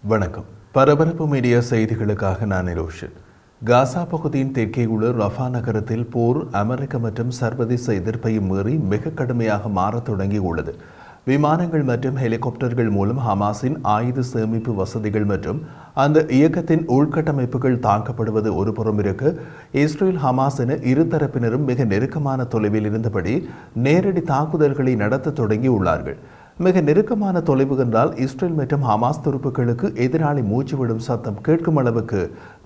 வணக்கம். பரபரப்பு மீடியா செய்திகளுக்காக நான் நிரோஷன். காசா பகுதியின் தெற்கே உள்ள ரஃபா நகரத்தில் போர் அமெரிக்க மற்றும் சர்வதேச எதிர்ப்பையும் மீறி மிக கடுமையாக மாறத் தொடங்கியுள்ளது. விமானங்கள் மற்றும் ஹெலிகாப்டர்கள் மூலம் ஹமாஸின் ஆயுத சேமிப்பு வசதிகள் மற்றும் அந்த இயக்கத்தின் உள்கட்டமைப்புகள் தாக்கப்படுவது ஒருபுறம் இருக்க, இஸ்ரேல் ஹமாஸ் என இருதரப்பினரும் மிக நெருக்கமான தொலைவில் இருந்தபடி நேரடி தாக்குதல்களை நடத்த தொடங்கியுள்ளார்கள். மிக நெருக்கமான தொலைவு என்றால் இஸ்ரேல் மற்றும் ஹமாஸ் துருப்புகளுக்கு எதிராளி மூச்சுவிடும் சத்தம் கேட்கும் அளவுக்கு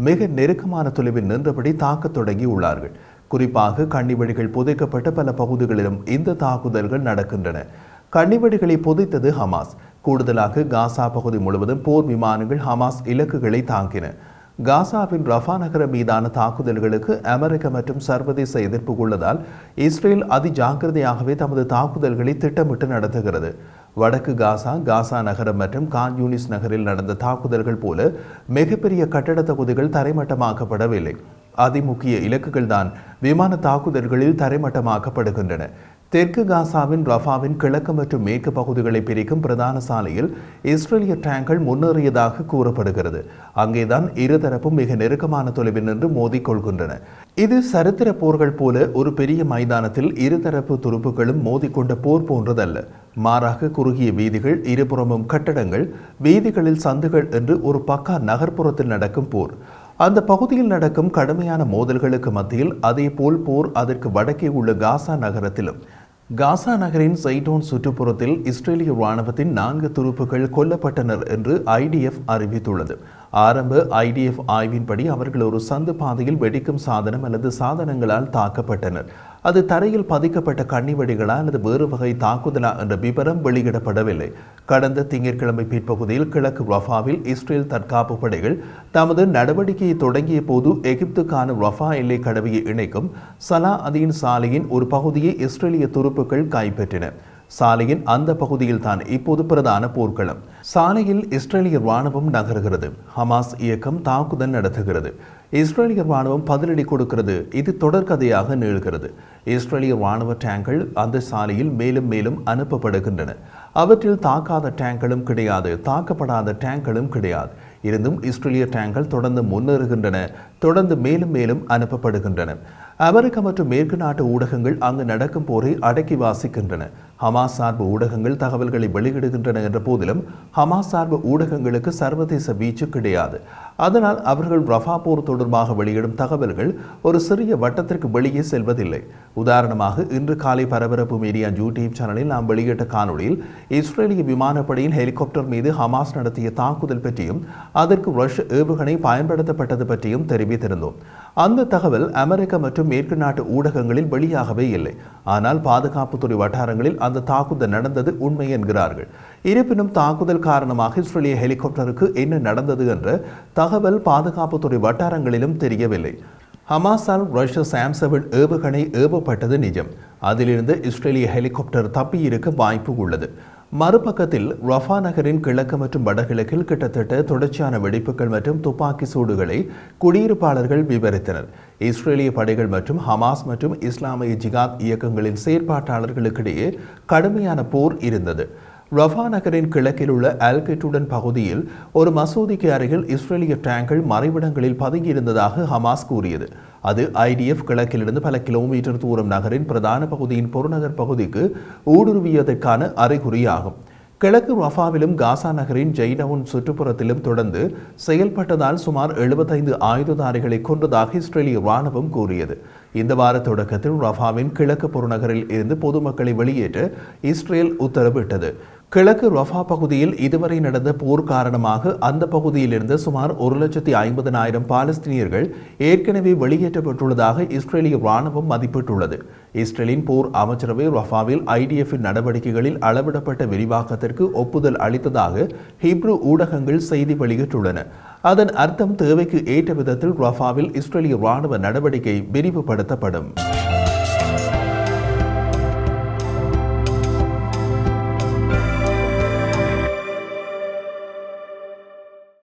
மிக நெருக்கமான தொலைவில் நின்றபடி தாக்கத் தொடங்கியுள்ளார்கள். குறிப்பாக கன்னிவெடிகள் புதைக்கப்பட்ட பல பகுதிகளிலும் இந்த தாக்குதல்கள் நடக்கின்றன. கன்னிவெடிகளை புதைத்தது ஹமாஸ். கூடுதலாக காசா பகுதி முழுவதும் போர் விமானங்கள் ஹமாஸ் இலக்குகளை தாக்கின. காசாவின் ரஃபா நகரம் மீதான தாக்குதல்களுக்கு அமெரிக்க மற்றும் சர்வதேச எதிர்ப்பு உள்ளதால் இஸ்ரேல் அதிஜாக்கிரதையாகவே தமது தாக்குதல்களை திட்டமிட்டு நடத்துகிறது. வடக்கு காசா நகரம் மற்றும் கான் யூனிஸ் நகரில் நடந்த தாக்குதல்கள் போல மிகப்பெரிய கட்டட தொகுதிகள் தரைமட்டமாக்கப்படவில்லை. அதிமுக்கிய இலக்குகள் தான் விமான தாக்குதல்களில் தரைமட்டமாக்கப்படுகின்றன. தெற்கு காசாவின் ரஃபாவின் கிழக்கு மற்றும் மேற்கு பகுதிகளை பிரிக்கும் பிரதான சாலையில் இஸ்ரேலிய டேங்கள் முன்னேறியதாக கூறப்படுகிறது. அங்கேதான் இருதரப்பும் மிக நெருக்கமான தொலைவில் நின்று மோதிக்கொள்கின்றன. இது சரித்திர போர்கள் போல ஒரு பெரிய மைதானத்தில் இருதரப்பு துருப்புகளும் மோதிக்கொண்ட போர் போன்றதல்ல. மாறாக குறுகிய வீதிகள், இருபுறமும் கட்டடங்கள், வீதிகளில் சந்துகள் என்று ஒரு பக்கா நகர்ப்புறத்தில் நடக்கும் போர். அந்த பகுதியில் நடக்கும் கடுமையான மோதல்களுக்கு மத்தியில் அதேபோல் போர் அதற்கு வடக்கே உள்ள காசா நகரத்திலும். காசா நகரின் சைடோன் சுற்றுப்புறத்தில் இஸ்ரேலிய இராணுவத்தின் 4 துருப்புகள் கொல்லப்பட்டனர் என்று IDF அறிவித்துள்ளது. ஆரம்ப IDF ஆய்வின்படி அவர்கள் ஒரு சந்து பாதையில் வெடிக்கும் சாதனம் அல்லது சாதனங்களால் தாக்கப்பட்டனர். அது தரையில் பதிக்கப்பட்ட கன்னிவெடிகளா அல்லது வேறு வகை தாக்குதலா என்ற விவரம் வெளியிடப்படவில்லை. கடந்த திங்கட்கிழமை பிற்பகுதியில் கிழக்கு ரஃபாவில் இஸ்ரேல் தற்காப்பு படைகள் தமது நடவடிக்கையை தொடங்கிய போது எகிப்துக்கான ரஃபா எல்லை கடவையை இணைக்கும் சலா அதீன் சாலையின் ஒரு பகுதியை இஸ்ரேலிய துருப்புக்கள் கைப்பற்றின. சாலையின் அந்த பகுதியில் தான் இப்போது பிரதான போர்க்களம். சாலையில் இஸ்ரேலிய இராணுவம் நகர்கிறது. ஹமாஸ் இயக்கம் தாக்குதல் நடத்துகிறது. இஸ்ரேலிய இராணுவம் பதிலடி கொடுக்கிறது. இது தொடர்கதையாக நீள்கிறது. இஸ்ரேலிய இராணுவ டேங்கள் அந்த சாலையில் மேலும் மேலும் அனுப்பப்படுகின்றன. அவற்றில் தாக்காத டேங்களும் கிடையாது, தாக்கப்படாத டேங்களும் கிடையாது. இருந்தும் இஸ்ரேலிய டேங்கள் தொடர்ந்து முன்னேறுகின்றன, தொடர்ந்து மேலும் மேலும் அனுப்பப்படுகின்றன. அமெரிக்க மற்றும் மேற்கு நாட்டு ஊடகங்கள் அங்கு நடக்கும் போரை அடக்கி வாசிக்கின்றன. ஹமாஸ் சார்பு ஊடகங்கள் தகவல்களை வெளியிடுகின்றன என்ற போதிலும் ஹமாஸ் சார்பு ஊடகங்களுக்கு சர்வதேச வீச்சு கிடையாது. அதனால் அவர்கள் ரஃபா போர் தொடர்பாக வெளியிடும் தகவல்கள் ஒரு சிறிய வட்டத்திற்கு வெளியே செல்வதில்லை. உதாரணமாக, இன்று காலை பரபரப்பு மீடியா யூடியூப் சேனலில் நாம் வெளியிட்ட காணொலியில் இஸ்ரேலிய விமானப்படையின் ஹெலிகாப்டர் மீது ஹமாஸ் நடத்திய தாக்குதல் பற்றியும் அதற்கு ரஷ்ய ஏவுகணை பயன்படுத்தப்பட்டது பற்றியும் தெரிவித்திருந்தோம். அந்த தகவல் அமெரிக்க மற்றும் மேற்கு நாட்டு ஊடகங்களில் வெளியாகவே இல்லை. ஆனால் பாதுகாப்புத்துறை வட்டாரங்களில் அந்த தாக்குதல் நடந்தது உண்மை என்கிறார்கள். இருப்பினும் தாக்குதல் காரணமாக இஸ்ரேலிய ஹெலிகாப்டருக்கு என்ன நடந்தது என்ற தகவல் பாதுகாப்புத்துறை வட்டாரங்களிலும் தெரியவில்லை. ஹமாஸால் ரஷ்ய சாம்-7 ஏவுகணை ஏவப்பட்டது நிஜம். அதிலிருந்து இஸ்ரேலிய ஹெலிகாப்டர் தப்பியிருக்க வாய்ப்பு உள்ளது. மறுபக்கத்தில் ரஃபா நகரின் கிழக்கு மற்றும் வடகிழக்கில் கிட்டத்தட்ட தொடர்ச்சியான வெடிப்புகள் மற்றும் துப்பாக்கி சூடுகளை குடியிருப்பாளர்கள் விவரித்தனர். இஸ்ரேலிய படைகள் மற்றும் ஹமாஸ் மற்றும் இஸ்லாமிய ஜிகாத் இயக்கங்களின் செயற்பாட்டாளர்களுக்கிடையே கடுமையான போர் இருந்தது. ரஃபா நகரின் கிழக்கில் உள்ள அல்கெட்டுடன் பகுதியில் ஒரு மசூதிக்கு அருகில் இஸ்ரேலிய டேங்கள் மறைவிடங்களில் பதுங்கியிருந்ததாக ஹமாஸ் கூறியது. அது IDF கிழக்கிலிருந்து பல கிலோமீட்டர் தூரம் நகரின் பிரதான பகுதியின் புறநகர் பகுதிக்கு ஊடுருவியதற்கான அறிகுறியாகும். கிழக்கு ரஃபாவிலும் காசா நகரின் ஜெய்டவுன் சுற்றுப்புறத்திலும் தொடர்ந்து செயல்பட்டதால் சுமார் 75 ஆயுததாரிகளை கொன்றதாக இஸ்ரேலிய இராணுவம் கூறியது. இந்த வார தொடக்கத்தில் ரஃபாவின் கிழக்கு புறநகரில் இருந்து பொதுமக்களை வெளியேற்ற இஸ்ரேல் உத்தரவிட்டது. கிழக்கு ரஃபா பகுதியில் இதுவரை நடந்த போர் காரணமாக அந்த பகுதியில் இருந்த சுமார் 1,50,000 பாலஸ்தீனியர்கள் ஏற்கனவே வெளியேற்றப்பட்டுள்ளதாக இஸ்ரேலிய இராணுவம் மதிப்பிட்டுள்ளது. இஸ்ரேலின் போர் அமைச்சரவை ரஃபாவில் IDF-இன் நடவடிக்கைகளில் அளவிடப்பட்ட விரிவாக்கத்திற்கு ஒப்புதல் அளித்ததாக ஹீப்ரு ஊடகங்கள் செய்தி வெளியிட்டுள்ளன. அதன் அர்த்தம் தேவைக்கு ஏற்ற விதத்தில் ரஃபாவில் இஸ்ரேலிய இராணுவ நடவடிக்கை விரிவுபடுத்தப்படும்.